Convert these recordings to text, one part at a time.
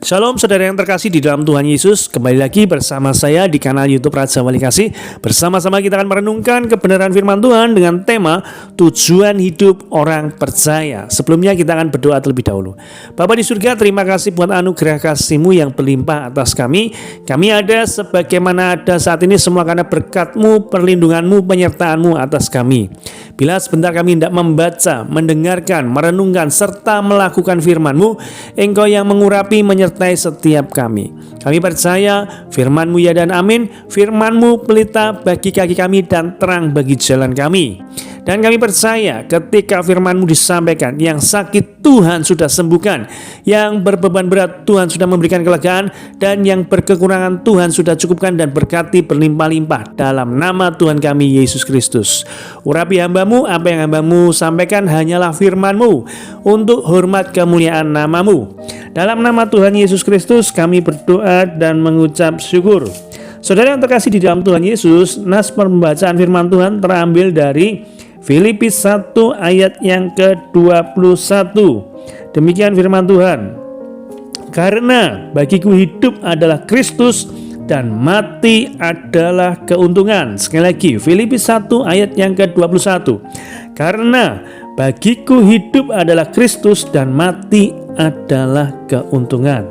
Shalom saudara yang terkasih di dalam Tuhan Yesus. Kembali lagi bersama saya di kanal YouTube Raja Wali Kasih. Bersama-sama kita akan merenungkan kebenaran firman Tuhan dengan tema tujuan hidup orang percaya. Sebelumnya kita akan berdoa terlebih dahulu. Bapa di surga, terima kasih buat anugerah kasih-Mu yang berlimpah atas kami. Kami ada sebagaimana ada saat ini semua karena berkat-Mu, perlindungan-Mu, penyertaan-Mu atas kami. Bila sebentar kami hendak membaca, mendengarkan, merenungkan, serta melakukan firman-Mu, Engkau yang mengurapi, menyertai setiap kami. Kami percaya firman-Mu ya dan amin. Firman-Mu pelita bagi kaki kami dan terang bagi jalan kami. Dan kami percaya ketika firman-Mu disampaikan, yang sakit Tuhan sudah sembuhkan, yang berbeban berat Tuhan sudah memberikan kelegaan, dan yang berkekurangan Tuhan sudah cukupkan dan berkati berlimpah-limpah dalam nama Tuhan kami Yesus Kristus. Urapi hamba-Mu, apa yang hamba-Mu sampaikan hanyalah firman-Mu untuk hormat kemuliaan nama-Mu. Dalam nama Tuhan Yesus Kristus kami berdoa dan mengucap syukur. Saudara yang terkasih di dalam Tuhan Yesus, nas pembacaan firman Tuhan terambil dari Filipi 1 ayat yang ke-21. Demikian firman Tuhan. Karena bagiku hidup adalah Kristus dan mati adalah keuntungan. Sekali lagi, Filipi 1 ayat yang ke-21. Karena bagiku hidup adalah Kristus dan mati adalah keuntungan.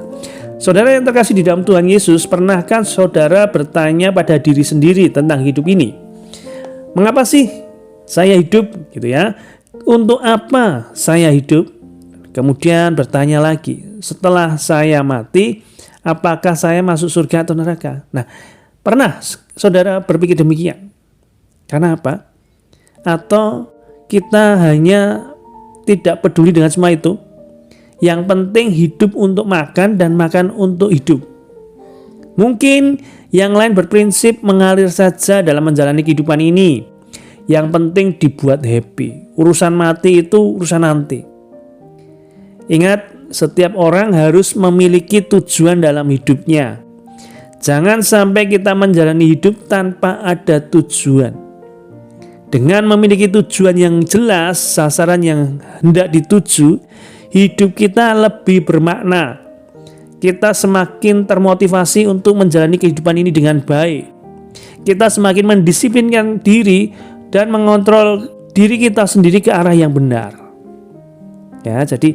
Saudara yang terkasih di dalam Tuhan Yesus, pernahkah saudara bertanya pada diri sendiri tentang hidup ini? Mengapa sih saya hidup, gitu ya? Untuk apa saya hidup? Kemudian bertanya lagi, setelah saya mati, apakah saya masuk surga atau neraka? Nah, pernah saudara berpikir demikian? Karena apa? Atau kita hanya tidak peduli dengan semua itu? Yang penting hidup untuk makan dan makan untuk hidup. Mungkin yang lain berprinsip mengalir saja dalam menjalani kehidupan ini. Yang penting dibuat happy. Urusan mati itu urusan nanti. Ingat, setiap orang harus memiliki tujuan dalam hidupnya. Jangan sampai kita menjalani hidup tanpa ada tujuan. Dengan memiliki tujuan yang jelas, sasaran yang hendak dituju, hidup kita lebih bermakna. Kita semakin termotivasi untuk menjalani kehidupan ini dengan baik. Kita semakin mendisiplinkan diri dan mengontrol diri kita sendiri ke arah yang benar. Ya, jadi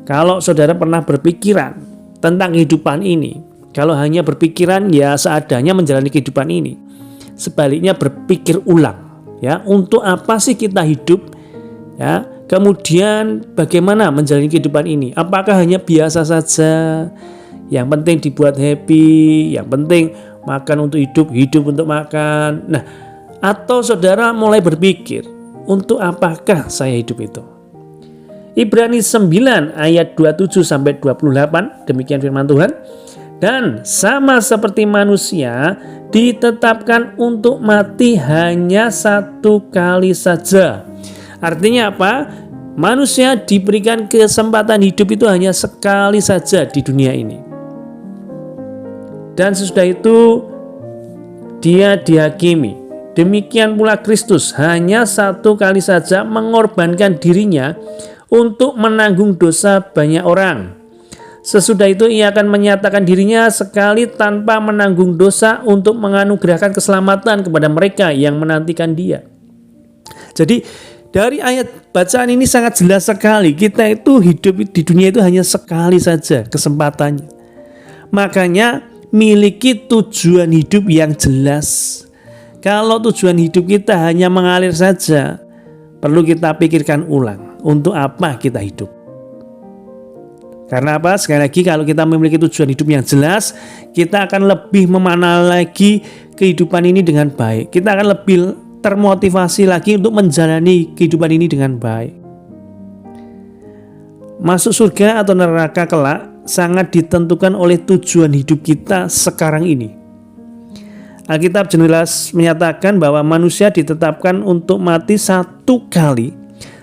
kalau saudara pernah berpikiran tentang kehidupan ini, kalau hanya berpikiran ya seadanya menjalani kehidupan ini, sebaliknya berpikir ulang, ya, untuk apa sih kita hidup? Ya, kemudian bagaimana menjalani kehidupan ini? Apakah hanya biasa saja? Yang penting dibuat happy, yang penting makan untuk hidup, hidup untuk makan. Nah, atau saudara mulai berpikir, untuk apakah saya hidup itu? Ibrani 9 ayat 27 sampai 28, demikian firman Tuhan. Dan sama seperti manusia ditetapkan untuk mati hanya satu kali saja. Artinya apa? Manusia diberikan kesempatan hidup itu hanya sekali saja di dunia ini. Dan sesudah itu dia dihakimi. Demikian pula Kristus hanya satu kali saja mengorbankan dirinya untuk menanggung dosa banyak orang. Sesudah itu ia akan menyatakan dirinya sekali tanpa menanggung dosa untuk menganugerahkan keselamatan kepada mereka yang menantikan dia. Jadi dari ayat bacaan ini sangat jelas sekali, kita itu hidup di dunia itu hanya sekali saja kesempatannya. Makanya miliki tujuan hidup yang jelas. Kalau tujuan hidup kita hanya mengalir saja, perlu kita pikirkan ulang, untuk apa kita hidup. Karena apa? Sekali lagi, kalau kita memiliki tujuan hidup yang jelas, kita akan lebih memaknai lagi kehidupan ini dengan baik. Kita akan lebih termotivasi lagi untuk menjalani kehidupan ini dengan baik. Masuk surga atau neraka kelak sangat ditentukan oleh tujuan hidup kita sekarang ini. Alkitab jelas menyatakan bahwa manusia ditetapkan untuk mati satu kali.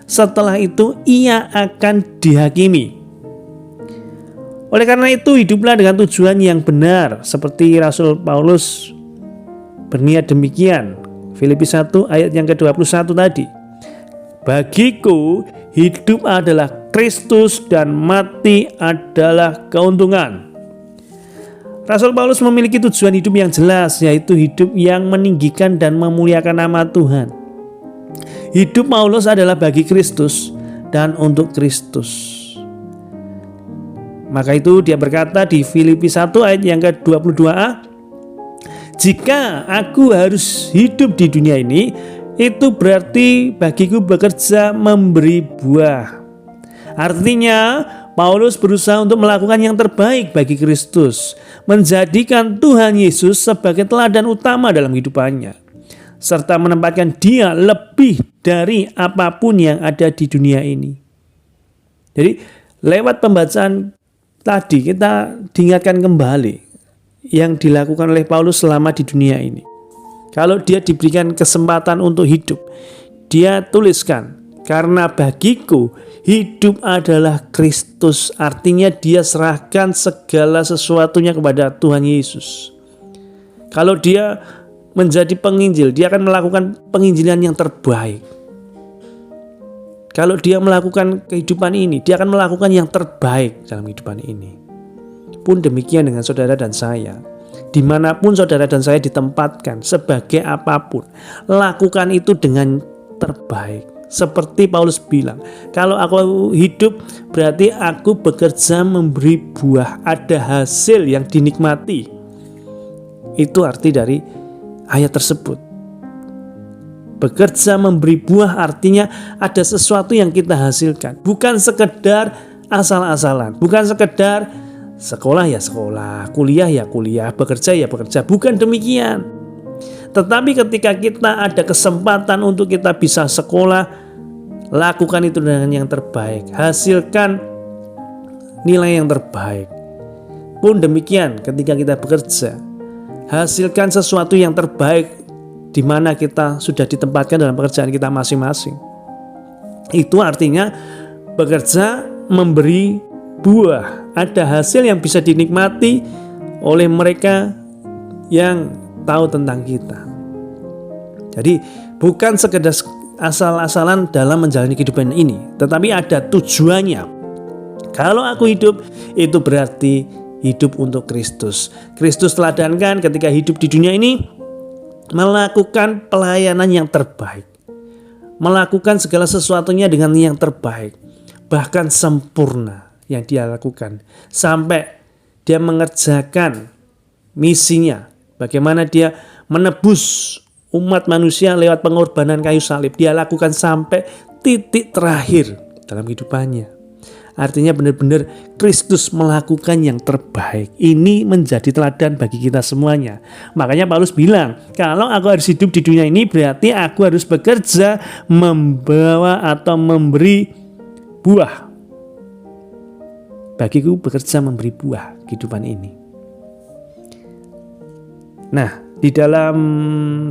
Setelah itu ia akan dihakimi. Oleh karena itu hiduplah dengan tujuan yang benar, seperti Rasul Paulus berniat demikian. Filipi 1 ayat yang ke-21 tadi. Bagiku hidup adalah Kristus dan mati adalah keuntungan. Rasul Paulus memiliki tujuan hidup yang jelas, yaitu hidup yang meninggikan dan memuliakan nama Tuhan. Hidup Paulus adalah bagi Kristus dan untuk Kristus. Maka itu dia berkata di Filipi 1 ayat yang ke-22a, jika aku harus hidup di dunia ini, itu berarti bagiku bekerja memberi buah. Artinya Paulus berusaha untuk melakukan yang terbaik bagi Kristus, menjadikan Tuhan Yesus sebagai teladan utama dalam kehidupannya, serta menempatkan dia lebih dari apapun yang ada di dunia ini. Jadi lewat pembacaan tadi kita diingatkan kembali yang dilakukan oleh Paulus selama di dunia ini. Kalau dia diberikan kesempatan untuk hidup, dia tuliskan, karena bagiku hidup adalah Kristus. Artinya dia serahkan segala sesuatunya kepada Tuhan Yesus. Kalau dia menjadi penginjil, dia akan melakukan penginjilan yang terbaik. Kalau dia melakukan kehidupan ini, dia akan melakukan yang terbaik dalam kehidupan ini. Pun demikian dengan saudara dan saya. Dimanapun saudara dan saya ditempatkan, sebagai apapun, lakukan itu dengan terbaik. Seperti Paulus bilang, kalau aku hidup berarti aku bekerja memberi buah, ada hasil yang dinikmati. Itu arti dari ayat tersebut. Bekerja memberi buah artinya ada sesuatu yang kita hasilkan, bukan sekedar asal-asalan, bukan sekedar sekolah ya sekolah, kuliah ya kuliah, bekerja ya bekerja, bukan demikian. Tetapi ketika kita ada kesempatan untuk kita bisa sekolah, lakukan itu dengan yang terbaik, hasilkan nilai yang terbaik. Pun demikian ketika kita bekerja, hasilkan sesuatu yang terbaik di mana kita sudah ditempatkan dalam pekerjaan kita masing-masing. Itu artinya bekerja memberi buah, ada hasil yang bisa dinikmati oleh mereka yang tahu tentang kita. Jadi bukan sekedar asal-asalan dalam menjalani kehidupan ini, tetapi ada tujuannya. Kalau aku hidup, itu berarti hidup untuk Kristus. Kristus teladankan ketika hidup di dunia ini, melakukan pelayanan yang terbaik, melakukan segala sesuatunya dengan yang terbaik, bahkan sempurna yang dia lakukan, sampai dia mengerjakan misinya. Bagaimana dia menebus umat manusia lewat pengorbanan kayu salib, dia lakukan sampai titik terakhir dalam kehidupannya. Artinya benar-benar Kristus melakukan yang terbaik. Ini menjadi teladan bagi kita semuanya. Makanya Paulus bilang, kalau aku harus hidup di dunia ini berarti aku harus bekerja membawa atau memberi buah. Bagiku bekerja memberi buah kehidupan ini. Nah, di dalam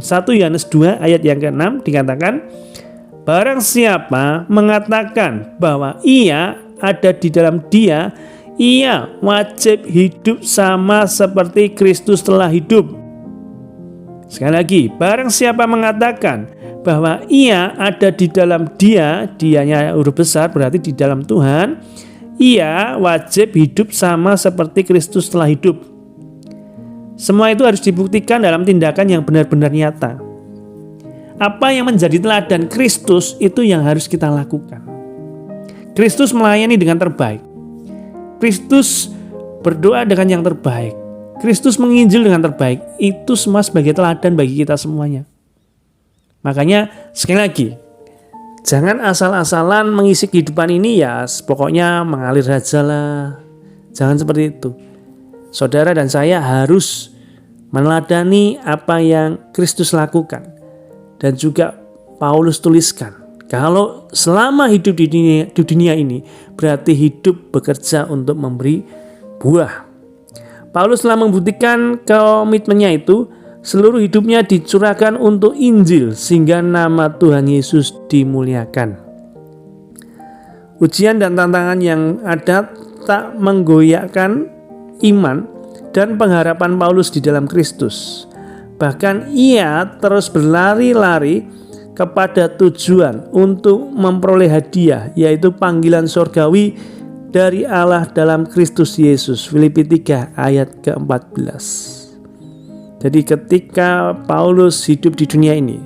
1 Yohanes 2 ayat yang ke-6 dikatakan, barang siapa mengatakan bahwa ia ada di dalam dia, ia wajib hidup sama seperti Kristus telah hidup. Sekali lagi, barang siapa mengatakan bahwa ia ada di dalam dia, dianya huruf besar berarti di dalam Tuhan, ia wajib hidup sama seperti Kristus telah hidup. Semua itu harus dibuktikan dalam tindakan yang benar-benar nyata. Apa yang menjadi teladan Kristus itu yang harus kita lakukan. Kristus melayani dengan terbaik. Kristus berdoa dengan yang terbaik. Kristus menginjil dengan terbaik. Itu semua sebagai teladan bagi kita semuanya. Makanya sekali lagi, jangan asal-asalan mengisi kehidupan ini ya pokoknya mengalir saja lah. Jangan seperti itu. Saudara dan saya harus meneladani apa yang Kristus lakukan. Dan juga Paulus tuliskan. Kalau selama hidup di dunia ini berarti hidup bekerja untuk memberi buah. Paulus telah membuktikan komitmennya itu, seluruh hidupnya dicurahkan untuk Injil sehingga nama Tuhan Yesus dimuliakan. Ujian dan tantangan yang ada tak menggoyahkan iman dan pengharapan Paulus di dalam Kristus. Bahkan ia terus berlari-lari kepada tujuan untuk memperoleh hadiah, yaitu panggilan surgawi dari Allah dalam Kristus Yesus. Filipi 3 ayat ke-14. Jadi ketika Paulus hidup di dunia ini,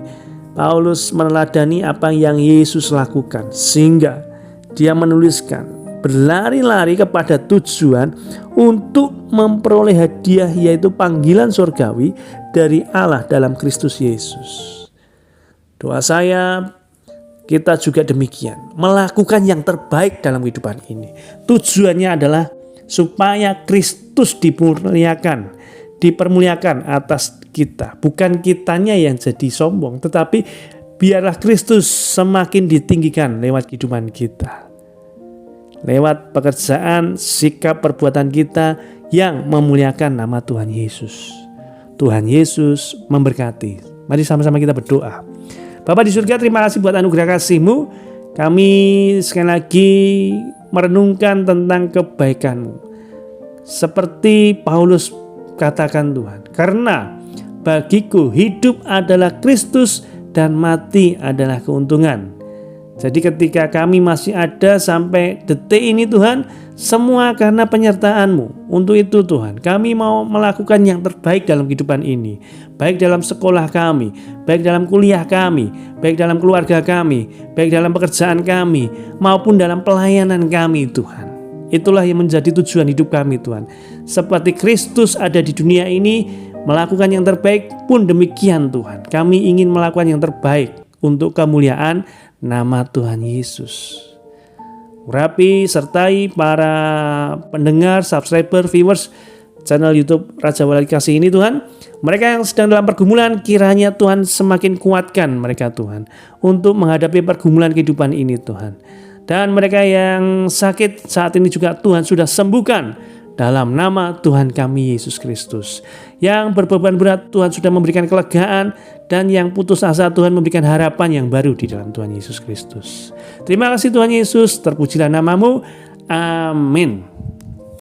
Paulus meneladani apa yang Yesus lakukan, sehingga dia menuliskan berlari-lari kepada tujuan untuk memperoleh hadiah, yaitu panggilan surgawi dari Allah dalam Kristus Yesus. Doa saya, kita juga demikian, melakukan yang terbaik dalam kehidupan ini. Tujuannya adalah supaya Kristus dipermuliakan atas kita. Bukan kitanya yang jadi sombong, tetapi biarlah Kristus semakin ditinggikan lewat kehidupan kita, lewat pekerjaan, sikap, perbuatan kita yang memuliakan nama Tuhan Yesus. Tuhan Yesus memberkati. Mari sama-sama kita berdoa. Bapa di surga, terima kasih buat anugerah kasih-Mu. Kami sekali lagi merenungkan tentang kebaikan-Mu. Seperti Paulus katakan, Tuhan, karena bagiku hidup adalah Kristus dan mati adalah keuntungan. Jadi ketika kami masih ada sampai detik ini, Tuhan, semua karena penyertaan-Mu. Untuk itu, Tuhan, kami mau melakukan yang terbaik dalam kehidupan ini, baik dalam sekolah kami, baik dalam kuliah kami, baik dalam keluarga kami, baik dalam pekerjaan kami, maupun dalam pelayanan kami, Tuhan. Itulah yang menjadi tujuan hidup kami, Tuhan. Seperti Kristus ada di dunia ini, melakukan yang terbaik pun demikian, Tuhan. Kami ingin melakukan yang terbaik untuk kemuliaan nama Tuhan Yesus. Urapi sertai para pendengar, subscriber, viewers channel YouTube Raja Wali Kasih ini, Tuhan. Mereka yang sedang dalam pergumulan, kiranya Tuhan semakin kuatkan mereka, Tuhan, untuk menghadapi pergumulan kehidupan ini, Tuhan. Dan mereka yang sakit saat ini juga Tuhan sudah sembuhkan dalam nama Tuhan kami Yesus Kristus. Yang berbeban berat Tuhan sudah memberikan kelegaan, dan yang putus asa Tuhan memberikan harapan yang baru di dalam Tuhan Yesus Kristus. Terima kasih Tuhan Yesus, terpujilah nama-Mu. Amin.